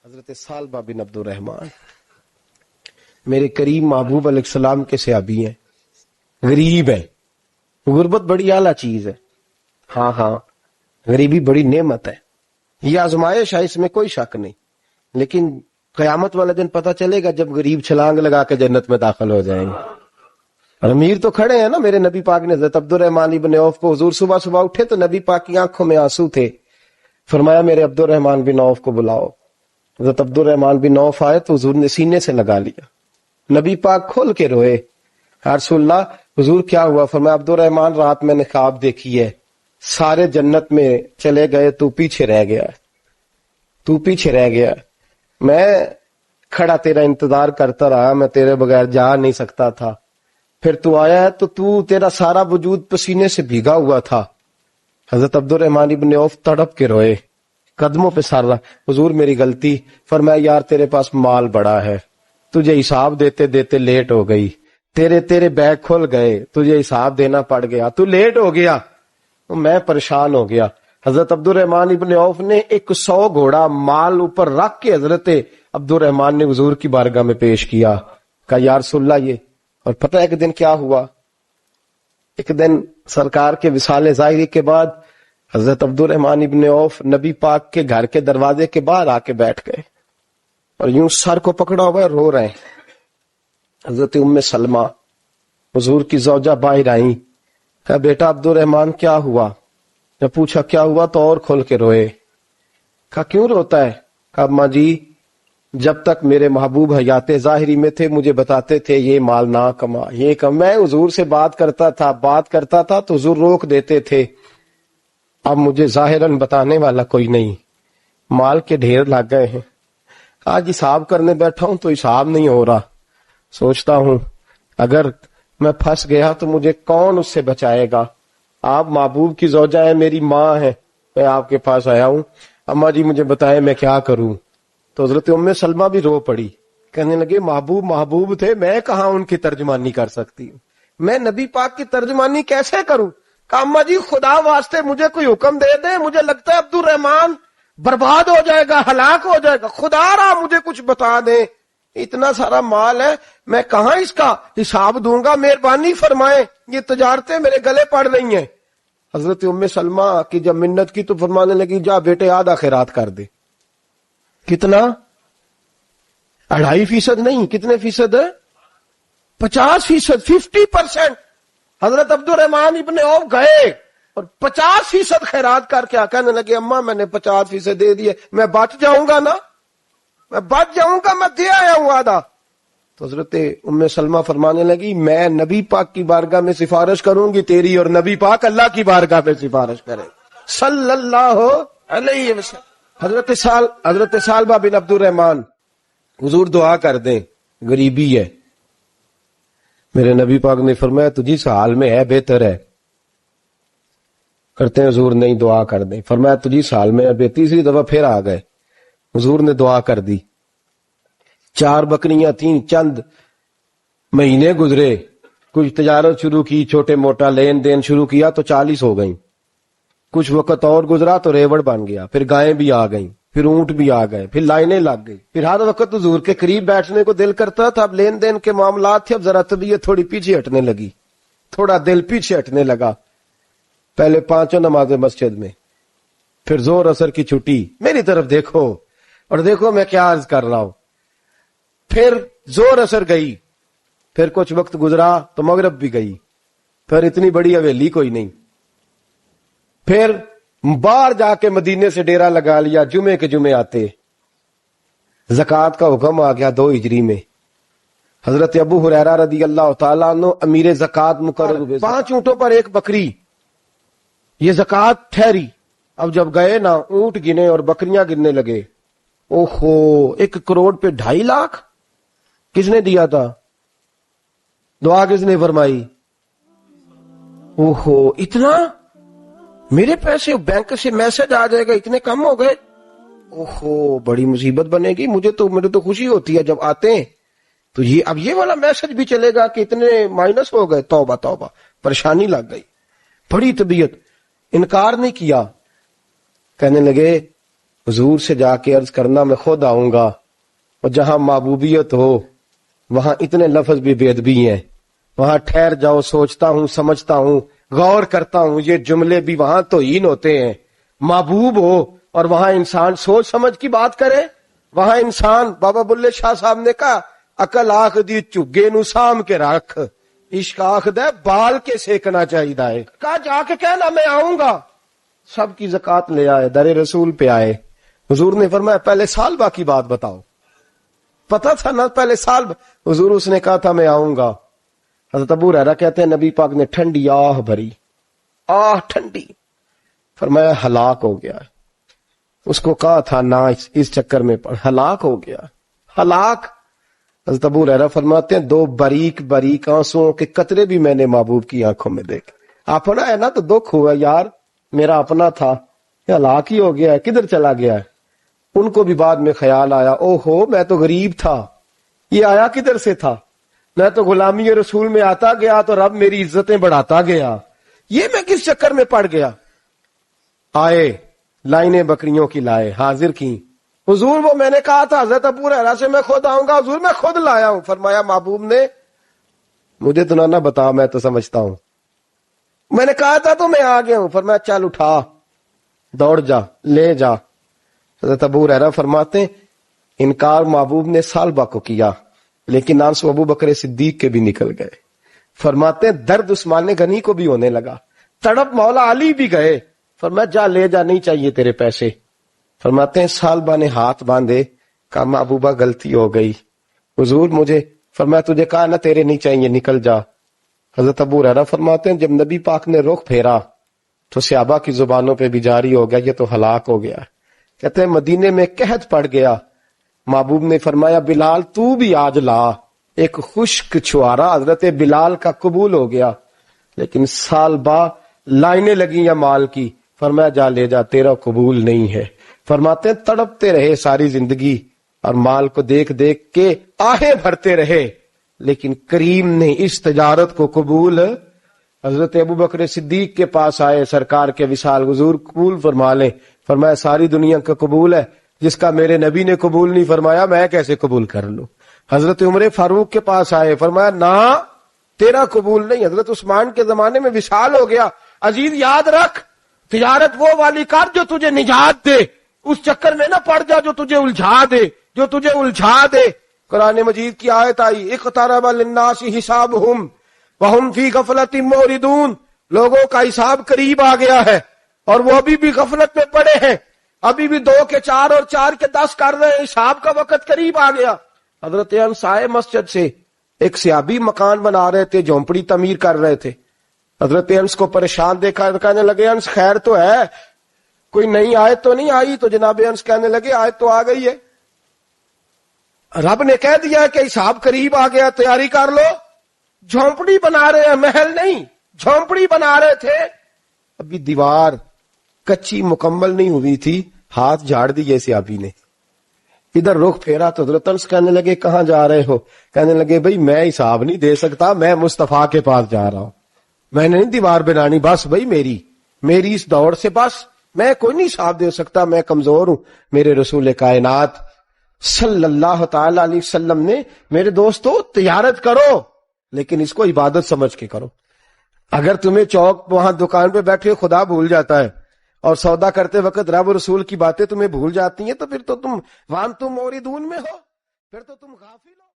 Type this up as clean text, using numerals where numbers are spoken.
حضرت ثعلبہ بن عبد الرحمن میرے کریم محبوب علیہ السلام کے صحابی ہیں، غریب ہیں. غربت بڑی اعلیٰ چیز ہے. ہاں غریبی بڑی نعمت ہے، یہ آزمائش ہے، اس میں کوئی شک نہیں. لیکن قیامت والا دن پتہ چلے گا جب غریب چھلانگ لگا کے جنت میں داخل ہو جائیں گے. اور امیر تو کھڑے ہیں نا. میرے نبی پاک نے حضرت عبد الرحمن ابن عوف کو، حضور صبح اٹھے تو نبی پاک کی آنکھوں میں آنسو تھے. فرمایا میرے عبد الرحمن بن عوف کو بلاؤ. حضرت عبد الرحمن بن عوف آئے تو حضور نے سینے سے لگا لیا. نبی پاک کھول کے روئے. یا رسول اللہ، حضور کیا ہوا؟ فرمایا عبد الرحمن رات میں نے خواب دیکھی ہے، سارے جنت میں چلے گئے، تو پیچھے رہ گیا. تو پیچھے رہ گیا. میں کھڑا تیرا انتظار کرتا رہا، میں تیرے بغیر جا نہیں سکتا تھا. پھر تو آیا ہے تو تیرا سارا وجود پسینے سے بھیگا ہوا تھا. حضرت عبد الرحمن ابن عوف تڑپ کے روئے، قدموں پہ سر رہا. حضور میری غلطی. فرمایا یار تیرے پاس مال بڑا ہے، تجھے حساب دیتے دیتے لیٹ ہو گئی، تیرے بیگ کھل گئے، تجھے حساب دینا پڑ گیا، تو لیٹ ہو گیا، میں پریشان ہو گیا. حضرت عبد الرحمن ابن عوف نے 100 گھوڑا مال اوپر رکھ کے حضرت عبد الرحمن نے حضور کی بارگاہ میں پیش کیا. کہا یا رسول اللہ یہ. اور پتہ ہے ایک دن کیا ہوا؟ ایک دن سرکار کے وصال ظاہری کے بعد حضرت عبد الرحمن ابن عوف نبی پاک کے گھر کے دروازے کے باہر آ کے بیٹھ گئے اور یوں سر کو پکڑا ہوا ہے، رو رہے ہیں. حضرت ام سلمہ حضور کی زوجہ باہر آئیں. کہا بیٹا عبد الرحمن کیا ہوا؟ جب پوچھا کیا ہوا تو اور کھول کے روئے. کہا کیوں روتا ہے؟ کہا اماں جی جب تک میرے محبوب حیات ظاہری میں تھے مجھے بتاتے تھے یہ مال نہ کما، یہ کم. میں حضور سے بات کرتا تھا تو حضور روک دیتے تھے. اب مجھے ظاہراً بتانے والا کوئی نہیں، مال کے ڈھیر لگ گئے ہیں. آج حساب کرنے بیٹھا ہوں تو حساب نہیں ہو رہا. سوچتا ہوں اگر میں پھنس گیا تو مجھے کون اس سے بچائے گا؟ آپ محبوب کی زوجہ ہے، میری ماں ہے، میں آپ کے پاس آیا ہوں، اماں جی مجھے بتائیں میں کیا کروں. تو حضرت ام سلمہ بھی رو پڑی، کہنے لگے محبوب تھے، میں کہاں ان کی ترجمانی کر سکتی ہوں، میں نبی پاک کی ترجمانی کیسے کروں؟ کہ اماں جی خدا واسطے مجھے کوئی حکم دے دیں، مجھے لگتا ہے عبد الرحمن برباد ہو جائے گا، ہلاک ہو جائے گا، خدا را مجھے کچھ بتا دیں، اتنا سارا مال ہے میں کہاں اس کا حساب دوں گا، مہربانی فرمائیں، یہ تجارتیں میرے گلے پڑ رہی ہیں. حضرت ام سلمہ کی جب منت کی تو فرمانے لگی جا بیٹے آدھا خیرات کر دے. کتنا؟ 2.5% نہیں، کتنے فیصد ہے؟ 50%، 50%. حضرت عبد الرحمن ابن عوف گئے اور 50% خیرات کر کے کہنے لگے اماں میں نے 50% دے دیے، میں بچ جاؤں گا نا، میں بچ جاؤں گا، میں دے آیا ہوں آدھا. تو حضرت ام سلمہ فرمانے لگی میں نبی پاک کی بارگاہ میں سفارش کروں گی تیری، اور نبی پاک اللہ کی بارگاہ میں سفارش کرے صلی اللہ علیہ وسلم. حضرت ثعلبہ بن عبد الرحمن حضور دعا کر دیں، غریبی ہے. میرے نبی پاک نے فرمایا تجھی اس حال میں ہے بہتر ہے. کرتے ہیں حضور نہیں دعا کر دیں. فرمایا تجھی اس حال میں ہے. تیسری دفعہ پھر آ گئے، حضور نے دعا کر دی. 4 بکریاں تھیں، چند مہینے گزرے، کچھ تجارت شروع کی، چھوٹے موٹا لین دین شروع کیا تو 40 ہو گئیں. کچھ وقت اور گزرا تو ریوڑ بن گیا، پھر گائیں بھی آ گئیں، پھر اونٹ بھی آ گئے، پھر لائنیں لگ گئی. پھر ہر وقت حضور کے قریب بیٹھنے کو دل کرتا تھا. اب لین دین کے معاملات تھے، اب ذرا طبیعت تھوڑی پیچھے ہٹنے لگی، تھوڑا دل پیچھے ہٹنے لگا. پہلے 5 نمازیں مسجد میں، پھر زور اثر کی چھٹی، میری طرف دیکھو اور دیکھو میں کیا عرض کر رہا ہوں. پھر زور اثر گئی، پھر کچھ وقت گزرا تو مغرب بھی گئی، پھر اتنی بڑی حویلی کوئی نہیں. پھر باہر جا کے مدینے سے ڈیرا لگا لیا، جمعے کے جمعے آتے. زکوٰۃ کا حکم آ گیا 2 ہجری میں. حضرت ابو ہریرہ رضی اللہ تعالیٰ عنہ امیر زکوٰۃ مقرر ہوئے. 5 اونٹوں پر 1 بکری، یہ زکوٰۃ ٹھہری. اب جب گئے نا اونٹ گنے اور بکریاں گننے لگے، اوہو 1 کروڑ پہ 2.5 لاکھ کس نے دیا تھا؟ دعا کس نے فرمائی؟ اوہو اتنا، میرے پیسے بینک سے میسج آ جائے گا اتنے کم ہو گئے، اوہو بڑی مصیبت بنے گی. مجھے تو خوشی ہوتی ہے جب آتے ہیں تو اب یہ والا میسج بھی چلے گا کہ اتنے مائنس ہو گئے. توبہ توبہ، پریشانی لگ گئی. بڑی طبیعت، انکار نہیں کیا. کہنے لگے حضور سے جا کے عرض کرنا میں خود آؤں گا، اور جہاں محبوبیت ہو وہاں اتنے لفظ بھی بے ادبی ہیں، وہاں ٹھہر جاؤ، سوچتا ہوں، سمجھتا ہوں، غور کرتا ہوں، یہ جملے بھی وہاں توہین ہوتے ہیں۔ محبوب ہو اور وہاں انسان سوچ سمجھ کی بات کرے، وہاں انسان، بابا بلے شاہ صاحب نے کہا عقل آخ دی چگے نو سام کے رکھ، عشق آخ دے بال کے سیکنا چاہیے ہے، کہا جا کے کہنا میں آؤں گا۔ سب کی زکوٰۃ لے آئے، در رسول پہ آئے، حضور نے فرمایا پہلے سال با کی بات بتاؤ، پتہ تھا نا پہلے سال حضور اس نے کہا تھا میں آؤں گا۔ حضرت ابو ہریرہ کہتے ہیں نبی پاک نے ٹھنڈی آہ بھری، آہ ٹھنڈی، فرمایا ہلاک ہو گیا، اس کو کہا تھا نہ اس چکر میں پڑ، ہلاک ہو گیا، ہلاک۔ حضرت ابو ہریرہ فرماتے ہیں دو باریک باریک آنسوؤں کے قطرے بھی میں نے محبوب کی آنکھوں میں دیکھے، اپنا ہے نا تو دکھ ہوا یار، میرا اپنا تھا، ہلاک ہی ہو گیا ہے، کدھر چلا گیا ہے۔ ان کو بھی بعد میں خیال آیا، او ہو میں تو غریب تھا، یہ آیا کدھر سے تھا، میں تو غلامی رسول میں آتا گیا تو رب میری عزتیں بڑھاتا گیا، یہ میں کس چکر میں پڑ گیا۔ آئے لائنیں بکریوں کی لائے، حاضر کی، حضور وہ میں نے کہا تھا حضرت ابو ہریرہ سے میں خود آؤں گا، حضور میں خود لایا ہوں۔ فرمایا محبوب نے مجھے تو نہ بتا، میں تو سمجھتا ہوں، میں نے کہا تھا تو میں آ گیا ہوں۔ فرمایا چل اٹھا، دوڑ جا، لے جا۔ حضرت ابو ہریرہ فرماتے ہیں انکار محبوب نے سالبہ کو کیا، لیکن آنسو ابو بکر صدیق کے بھی نکل گئے۔ فرماتے ہیں درد عثمان غنی کو بھی ہونے لگا، تڑپ مولا علی بھی گئے۔ فرمایا جا لے جا، نہیں چاہیے تیرے پیسے۔ فرماتے ہیں سالبہ نے ہاتھ باندھے، کہا محبوبہ غلطی ہو گئی، حضور مجھے، فرمایا تجھے کہا نہ تیرے نہیں چاہیے، نکل جا۔ حضرت ابو ہریرہ فرماتے ہیں جب نبی پاک نے رخ پھیرا تو صحابہ کی زبانوں پہ بھی جاری ہو گیا یہ تو ہلاک ہو گیا۔ کہتے ہیں مدینے میں قحط پڑ گیا، محبوب نے فرمایا بلال تو بھی آج لا، ایک خشک چھوارا حضرت بلال کا قبول ہو گیا، لیکن سال با لائنیں لگی یا مال کی، فرمایا جا لے جا تیرا قبول نہیں ہے۔ فرماتے ہیں تڑپتے رہے ساری زندگی اور مال کو دیکھ دیکھ کے آہیں بھرتے رہے، لیکن کریم نے اس تجارت کو قبول، حضرت ابو بکر صدیق کے پاس آئے، سرکار کے وصال حضور قبول فرما لیں۔ فرمایا ساری دنیا کا قبول ہے، جس کا میرے نبی نے قبول نہیں فرمایا میں کیسے قبول کر لوں۔ حضرت عمر فاروق کے پاس آئے، فرمایا نہ تیرا قبول نہیں، حضرت عثمان کے زمانے میں وصال ہو گیا۔ عزیز یاد رکھ، تجارت وہ والی کر جو تجھے نجات دے، اس چکر میں نہ پڑ جا جو تجھے الجھا دے۔ قرآن مجید کی آیت آئی اقترب للناس حسابہم وہم فی غفلۃ معرضون، لوگوں کا حساب قریب آ گیا ہے اور وہ ابھی بھی غفلت میں پڑے ہیں، ابھی بھی 2 کے 4 اور 4 کے 10 کر رہے ہیں، حساب کا وقت قریب آ گیا۔ حضرت انس آئے مسجد سے، ایک صحابی مکان بنا رہے تھے، جھونپڑی تعمیر کر رہے تھے۔ حضرت انس کو پریشان دیکھا، کہنے لگے انس خیر تو ہے، کوئی نئی آیت تو نہیں آئی؟ تو جناب انس کہنے لگے آیت تو آ گئی ہے، رب نے کہہ دیا کہ حساب قریب آ گیا، تیاری کر لو۔ جھونپڑی بنا رہے ہیں، محل نہیں، جھونپڑی بنا رہے تھے، ابھی دیوار کچی مکمل نہیں ہوئی تھی، ہاتھ جھاڑ دیے صحابی نے، ادھر رخ پھیرا تو حضرت انس کہنے لگے کہاں جا رہے ہو؟ کہنے لگے بھائی میں حساب نہیں دے سکتا، میں مصطفیٰ کے پاس جا رہا ہوں، میں نے نہیں دیوار بنانی، بس بھائی میری اس دوڑ سے بس میں کوئی نہیں حساب دے سکتا، میں کمزور ہوں۔ میرے رسول کائنات صلی اللہ تعالی علیہ وسلم نے میرے دوستو تجارت کرو لیکن اس کو عبادت سمجھ کے کرو۔ اگر تمہیں چوک وہاں دکان پہ بیٹھے خدا بھول جاتا ہے اور سودا کرتے وقت رب رسول کی باتیں تمہیں بھول جاتی ہیں تو پھر تو تم وانتم موردون میں ہو، پھر تو تم غافل ہو۔